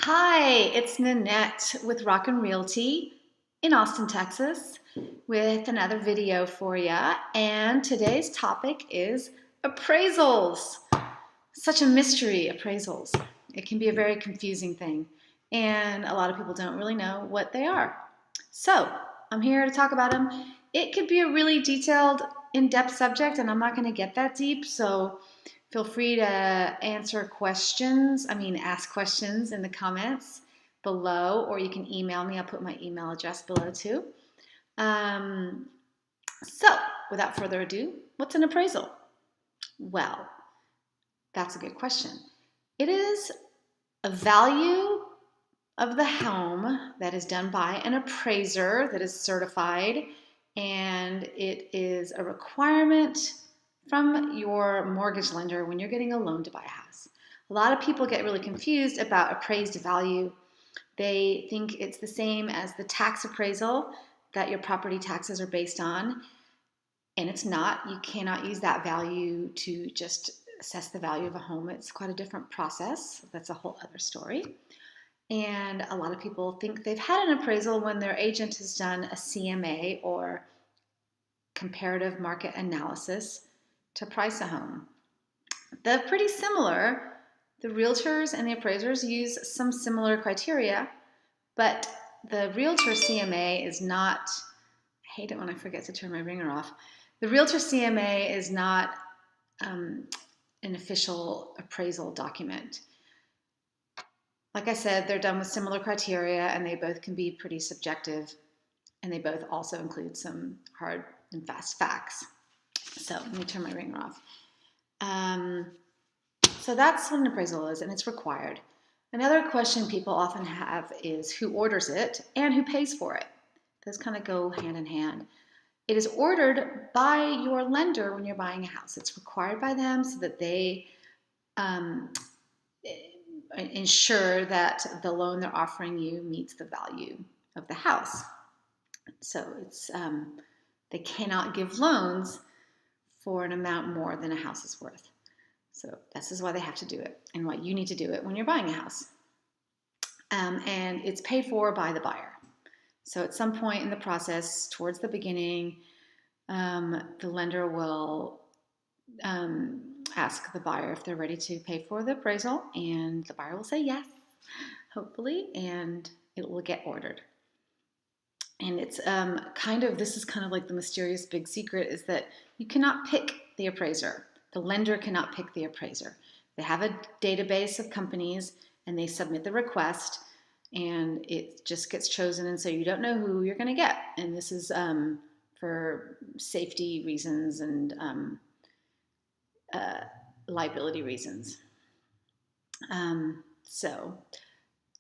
Hi, it's Nanette with Rock and Realty in Austin, Texas, with another video for you. And today's topic is appraisals. Such a mystery, appraisals. It can be a very confusing thing, and a lot of people don't really know what they are. So, I'm here to talk about them. It could be a really detailed, in-depth subject, and I'm not going to get that deep, so feel free to ask questions in the comments below, or you can email me. I'll put my email address below too. So, without further ado, what's an appraisal? Well, that's a good question. It is a value of the home that is done by an appraiser that is certified, and it is a requirement from your mortgage lender when you're getting a loan to buy a house. A lot of people get really confused about appraised value. They think it's the same as the tax appraisal that your property taxes are based on, and it's not. You cannot use that value to just assess the value of a home. It's quite a different process. That's a whole other story. And a lot of people think they've had an appraisal when their agent has done a CMA, or comparative market analysis, to price a home. They're pretty similar. The realtors and the appraisers use some similar criteria, but the realtor CMA is not, I hate it when I forget to turn my ringer off. The realtor CMA is not an official appraisal document. Like I said, they're done with similar criteria, and they both can be pretty subjective, and they both also include some hard and fast facts. So let me turn my ringer off. So that's what an appraisal is, and it's required. Another question people often have is who orders it and who pays for it. Those kind of go hand in hand. It is ordered by your lender when you're buying a house. It's required by them so that they ensure that the loan they're offering you meets the value of the house. So it's they cannot give loans for an amount more than a house is worth. So this is why they have to do it, and why you need to do it when you're buying a house. And it's paid for by the buyer. So at some point in the process, towards the beginning, the lender will ask the buyer if they're ready to pay for the appraisal, and the buyer will say yes, hopefully, and it will get ordered. And it's this is kind of like the mysterious big secret, is that you cannot pick the appraiser. The lender cannot pick the appraiser. They have a database of companies, and they submit the request, and it just gets chosen, and so you don't know who you're going to get. And this is for safety reasons and liability reasons. So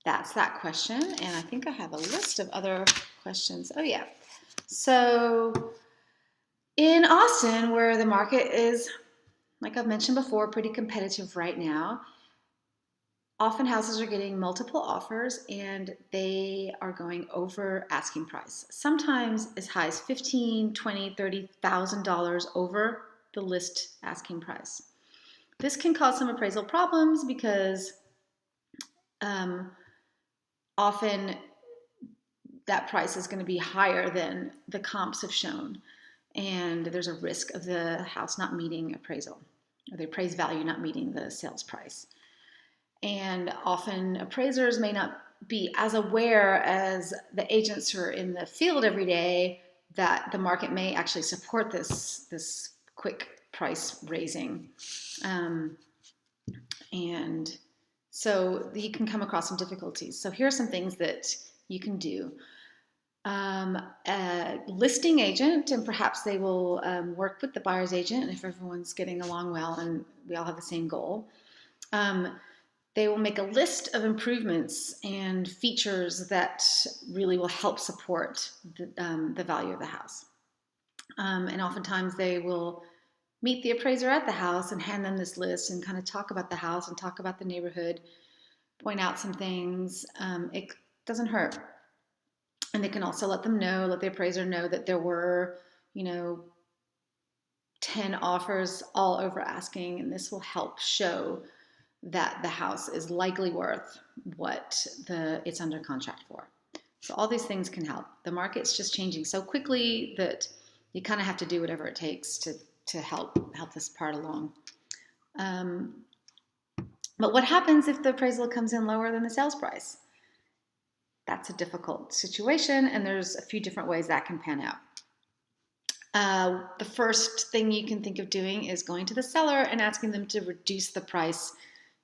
that's that question, and I think I have a list of other questions. Oh yeah. So in Austin, where the market is, like I've mentioned before, pretty competitive right now, often houses are getting multiple offers, and they are going over asking price. Sometimes as high as $15,000, $20,000, $30,000 over the list asking price. This can cause some appraisal problems because often that price is going to be higher than the comps have shown, and there's a risk of the house not meeting appraisal, or the appraised value not meeting the sales price. And often appraisers may not be as aware as the agents who are in the field every day that the market may actually support this quick price raising. And so you can come across some difficulties. So here are some things that you can do. A listing agent, and perhaps they will work with the buyer's agent if everyone's getting along well and we all have the same goal. They will make a list of improvements and features that really will help support the value of the house. And oftentimes they will meet the appraiser at the house and hand them this list and kind of talk about the house and talk about the neighborhood, point out some things. It doesn't hurt. And they can also let the appraiser know that there were, 10 offers all over asking, and this will help show that the house is likely worth what it's under contract for. So all these things can help. The market's just changing so quickly that you kind of have to do whatever it takes to help this part along. But what happens if the appraisal comes in lower than the sales price? That's a difficult situation, and there's a few different ways that can pan out. The first thing you can think of doing is going to the seller and asking them to reduce the price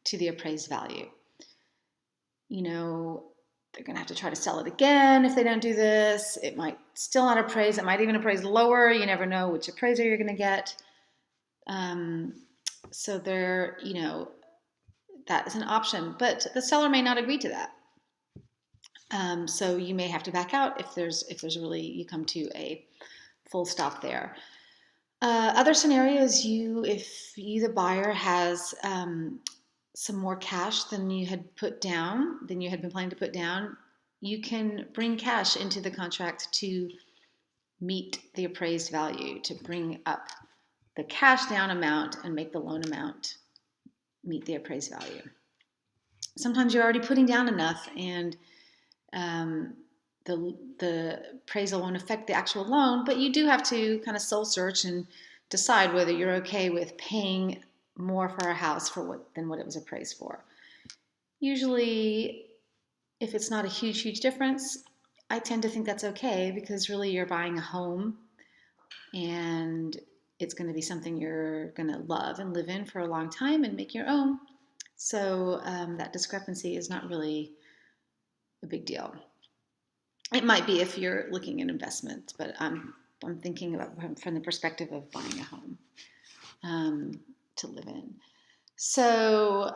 to the appraised value. You know, they're going to have to try to sell it again if they don't do this. It might still not appraise. It might even appraise lower. You never know which appraiser you're going to get. So there, you know, that is an option, but the seller may not agree to that. So you may have to back out if there's really, you come to a full stop there. Other scenarios, if the buyer has some more cash than you had been planning to put down, you can bring cash into the contract to meet the appraised value, to bring up the cash down amount and make the loan amount meet the appraised value. Sometimes you're already putting down enough, and the appraisal won't affect the actual loan, but you do have to kind of soul search and decide whether you're okay with paying more for a house than what it was appraised for. Usually, if it's not a huge difference, I tend to think that's okay, because really you're buying a home and it's going to be something you're going to love and live in for a long time and make your own. So that discrepancy is not really a big deal. It might be if you're looking at investment, but I'm thinking about from the perspective of buying a home to live in. So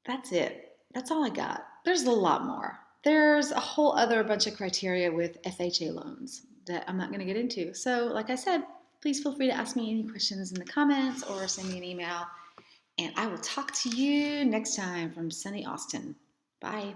that's it. That's all I got. There's a lot more. There's a whole other bunch of criteria with FHA loans that I'm not going to get into. So like I said, please feel free to ask me any questions in the comments or send me an email. And I will talk to you next time from sunny Austin. Bye.